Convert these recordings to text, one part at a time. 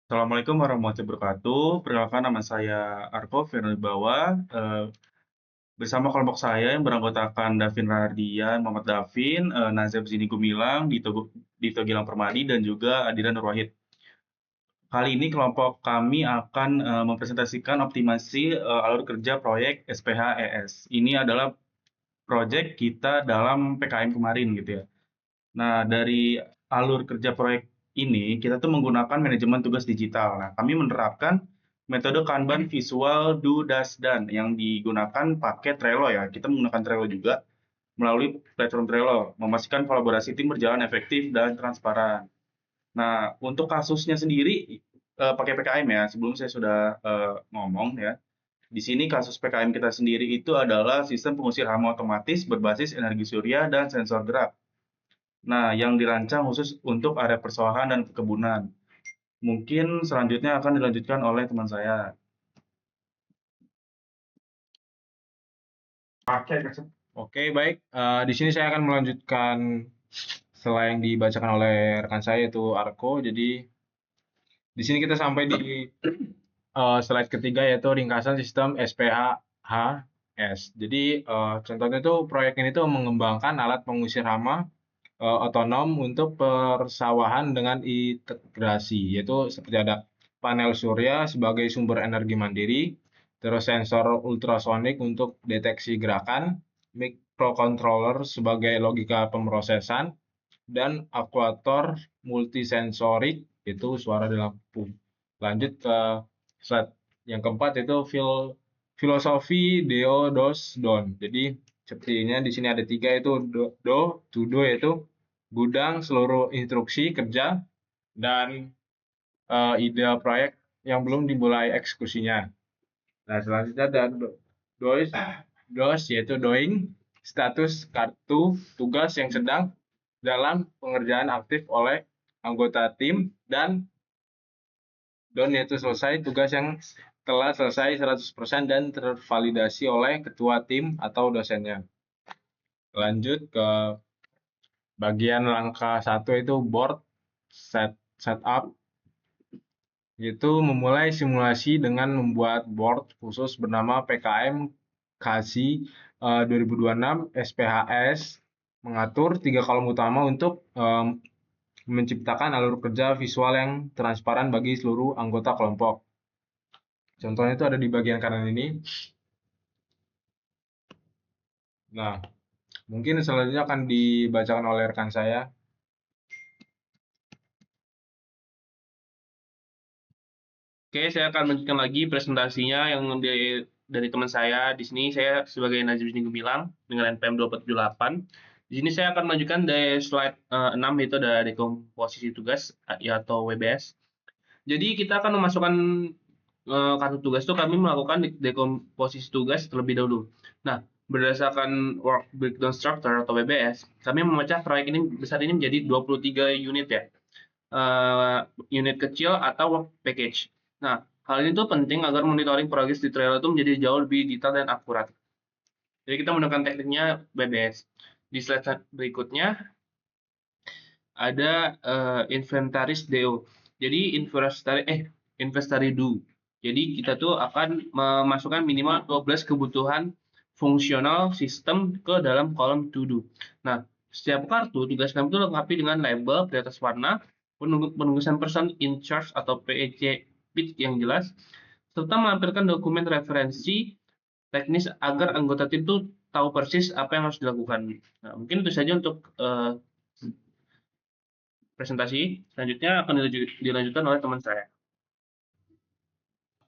Assalamualaikum warahmatullahi wabarakatuh. Perkenalkan nama saya Arko Firlybawa, bersama kelompok saya yang beranggotakan Davin Rahardian, Muhammad Davin, Nazep Zini Gumilang, Dito Gilang Permadi, dan juga Adiran Nur Wahid. Kali ini kelompok kami akan mempresentasikan optimasi alur kerja proyek SPH-ES. Ini adalah proyek kita dalam PKM kemarin gitu ya. Nah, dari alur kerja proyek ini, kita tuh menggunakan manajemen tugas digital. Nah, kami menerapkan metode Kanban visual do, does, done yang digunakan pakai Trello ya. Kita menggunakan Trello juga melalui platform Trello, memastikan kolaborasi tim berjalan efektif dan transparan. Nah, untuk kasusnya sendiri pakai PKM ya. Sebelum saya sudah ngomong ya. Di sini kasus PKM kita sendiri itu adalah sistem pengusir hama otomatis berbasis energi surya dan sensor gerak. Nah, yang dirancang khusus untuk area persawahan dan perkebunan. Mungkin selanjutnya akan dilanjutkan oleh teman saya. Oke, baik. Di sini saya akan melanjutkan setelah yang dibacakan oleh rekan saya yaitu Arko. Jadi di sini kita sampai di slide ketiga yaitu ringkasan sistem SPHHS. Jadi contohnya itu proyek ini tuh mengembangkan alat pengusir hama otonom untuk persawahan dengan integrasi, yaitu seperti ada panel surya sebagai sumber energi mandiri, terus sensor ultrasonik untuk deteksi gerakan, microcontroller sebagai logika pemrosesan, dan aktuator multisensorik itu suara di lampu. Lanjut ke slide yang keempat itu filosofi Deo Dos Don. Jadi sepertinya di sini ada tiga itu to do yaitu gudang seluruh instruksi kerja dan ide proyek yang belum dimulai eksekusinya. Nah, selanjutnya ada DOS, DOS yaitu doing, status kartu tugas yang sedang dalam pengerjaan aktif oleh anggota tim, dan done yaitu selesai, tugas yang telah selesai 100% dan tervalidasi oleh ketua tim atau dosennya. Lanjut ke bagian langkah satu itu board setup, yaitu memulai simulasi dengan membuat board khusus bernama PKM KASI 2026 SPHS, mengatur 3 kolom utama untuk menciptakan alur kerja visual yang transparan bagi seluruh anggota kelompok. Contohnya itu ada di bagian kanan ini. Nah, mungkin selanjutnya akan dibacakan oleh rekan saya. Oke, saya akan melanjutkan lagi presentasinya yang dari teman saya. Di sini saya sebagai Najib Zini Gumilang dengan NPM 2478. Di sini saya akan melanjutkan dari slide 6 yaitu dari komposisi tugas atau WBS. Jadi kita akan memasukkan kartu tugas itu kami melakukan dekomposisi tugas terlebih dahulu. Nah, berdasarkan work breakdown structure atau WBS, kami memecah proyek ini besar ini menjadi 23 unit ya. Unit kecil atau work package. Nah, hal ini tuh penting agar monitoring progres di Trello itu menjadi jauh lebih detail dan akurat. Jadi kita menggunakan tekniknya BBS. Di slide berikutnya ada inventaris DO. Jadi investari do. Jadi kita tuh akan memasukkan minimal 12 kebutuhan fungsional sistem ke dalam kolom to do. Nah, setiap kartu tugas kami itu lengkapi dengan label di atas warna, penugasan person in charge atau PEC pitch yang jelas, serta melampirkan dokumen referensi teknis agar anggota tim itu tahu persis apa yang harus dilakukan. Nah, mungkin itu saja untuk presentasi. Selanjutnya akan dilanjutkan oleh teman saya.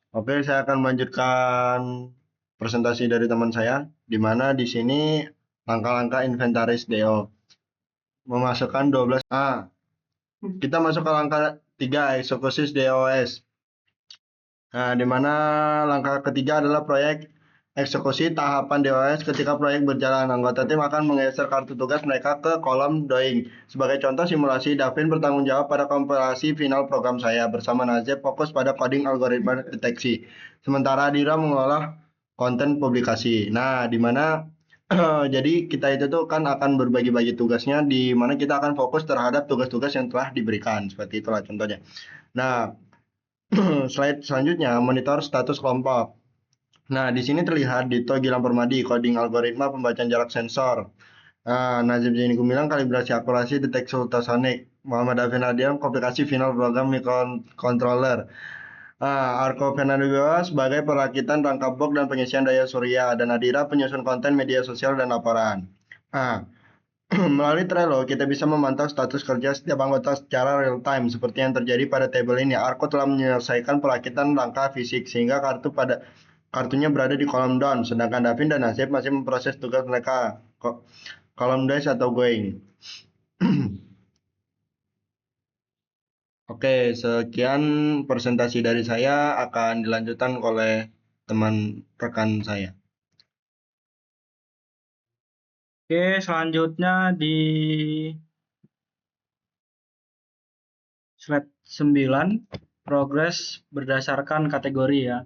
Oke, saya akan melanjutkan presentasi dari teman saya, di mana di sini langkah-langkah inventaris DO. Memasukkan 12A. Kita masuk ke langkah 3, eksekusi DOS. Nah, di mana langkah ketiga adalah proyek eksekusi tahapan DOS. Ketika proyek berjalan, anggota tim akan menggeser kartu tugas mereka ke kolom doing. Sebagai contoh simulasi, Davin bertanggung jawab pada kompilasi final program saya bersama Nazep fokus pada coding algoritma deteksi. Sementara Dira mengolah konten publikasi. Nah, di mana jadi kita itu tuh kan akan berbagi-bagi tugasnya, di mana kita akan fokus terhadap tugas-tugas yang telah diberikan. Seperti itulah contohnya. Nah, Slide selanjutnya, monitor status kelompok. Nah, di sini terlihat Dito Gilang Permadi, coding algoritma pembacaan jarak sensor. Nazib Zaini Gumilang, kalibrasi akurasi deteksi ultrasonic. Muhammad Afin Adian, komplikasi final program microcontroller. Arko Fernando Wibawa sebagai perakitan rangka box dan pengisian daya surya. Dan Nadira, penyusun konten media sosial dan laporan. Melalui Trello, kita bisa memantau status kerja setiap anggota secara real time, seperti yang terjadi pada tabel ini. Arko telah menyelesaikan perakitan rangka fisik, sehingga kartunya berada di kolom down, sedangkan Davin dan Nasib masih memproses tugas mereka, kolom dash atau going. Oke, sekian presentasi dari saya, akan dilanjutkan oleh teman rekan saya. Oke, selanjutnya di slide 9, progres berdasarkan kategori ya.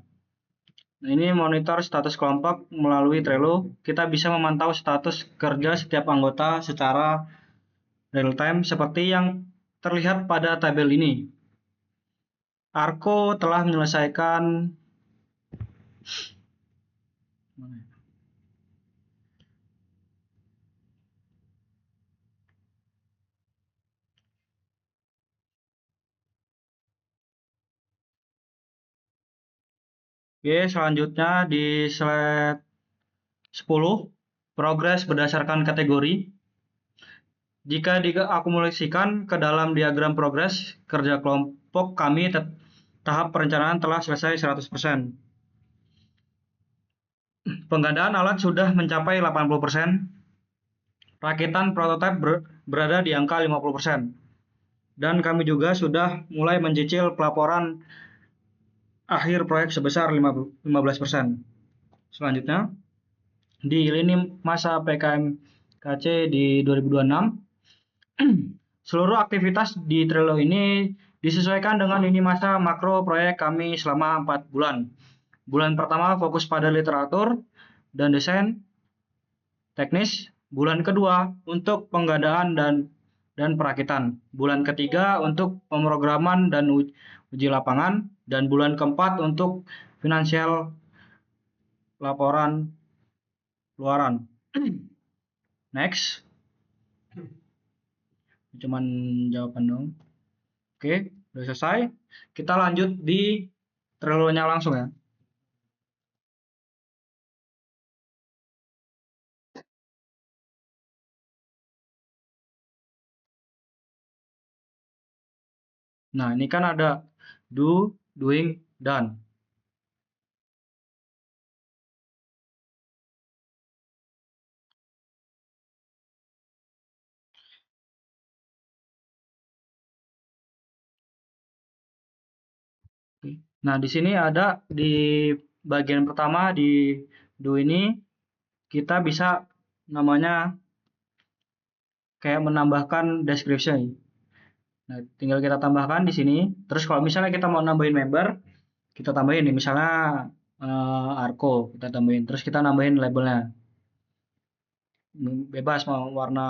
Nah, ini monitor status kelompok melalui Trello. Kita bisa memantau status kerja setiap anggota secara real time seperti yang terlihat pada tabel ini. Arko telah menyelesaikan Oke, selanjutnya di slide 10, progres berdasarkan kategori. Jika diakumulasikan ke dalam diagram progres kerja kelompok kami, tahap perencanaan telah selesai 100%. Penggandaan alat sudah mencapai 80%. Rakitan prototipe berada di angka 50%. Dan kami juga sudah mulai mencicil pelaporan akhir proyek sebesar 15%. Selanjutnya, di lini masa PKMKC di 2026, seluruh aktivitas di Trello ini disesuaikan dengan lini masa makro proyek kami selama 4 bulan. Bulan pertama fokus pada literatur dan desain teknis. Bulan kedua untuk penggandaan dan perakitan. Bulan ketiga untuk pemrograman dan uji lapangan. Dan bulan keempat untuk finansial laporan keluaran. Next. Cuman jawaban dong. Oke, udah selesai. Kita lanjut di Trello-nya langsung ya. Nah, ini kan ada do, doing, done. Nah, di sini ada di bagian pertama di do ini kita bisa namanya kayak menambahkan description. Nah, tinggal kita tambahkan di sini. Terus kalau misalnya kita mau nambahin member, kita tambahin nih misalnya Arko, kita tambahin. Terus kita nambahin labelnya. Bebas mau warna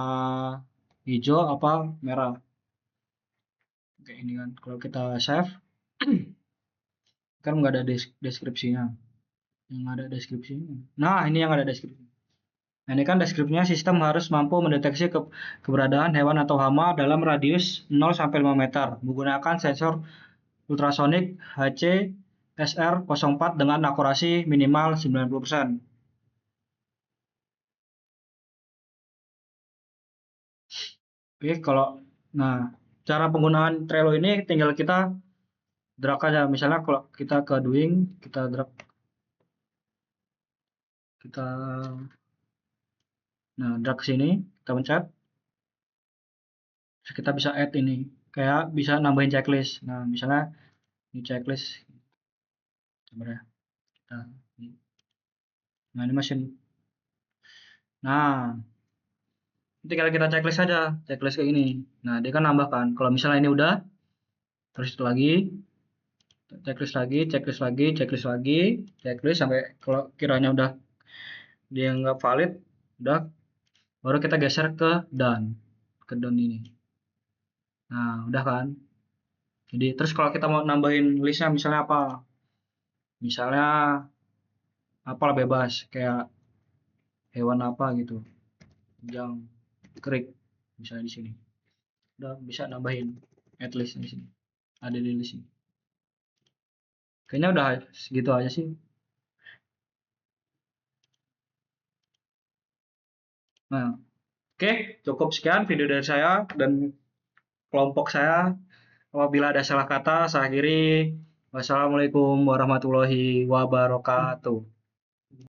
hijau apa merah. Kayak ini kan. Kalau kita save kan nggak ada deskripsinya. Yang ada deskripsinya. Nah, ini yang ada deskripsi. Nah, ini kan deskripsinya sistem harus mampu mendeteksi keberadaan hewan atau hama dalam radius 0 sampai 5 meter menggunakan sensor ultrasonik HC SR04 dengan akurasi minimal 90%. Oke, nah cara penggunaan Trello ini tinggal kita drag aja. Misalnya kalau kita ke doing, kita drag drag ke sini, kita pencet. Terus kita bisa add ini, kayak bisa nambahin checklist. Nah, misalnya ini checklist. Coba ya. Nah, ini mesin. Nah, tinggal kita checklist saja, checklist kayak ini. Nah, dia kan nambahkan. Kalau misalnya ini udah, terus itu lagi, checklist lagi, checklist lagi, checklist lagi, checklist sampai kalau kiranya udah dia nggak valid, udah, baru kita geser ke done ini. Nah, udah kan? Jadi terus kalau kita mau nambahin listnya misalnya apa? Misalnya apalah bebas kayak hewan apa gitu yang krik misalnya di sini. Udah bisa nambahin at list di sini. Ada di list ini. Kayaknya udah segitu aja sih. Nah, oke, cukup sekian video dari saya dan kelompok saya. Apabila ada salah kata, saya akhiri. Wassalamualaikum warahmatullahi wabarakatuh.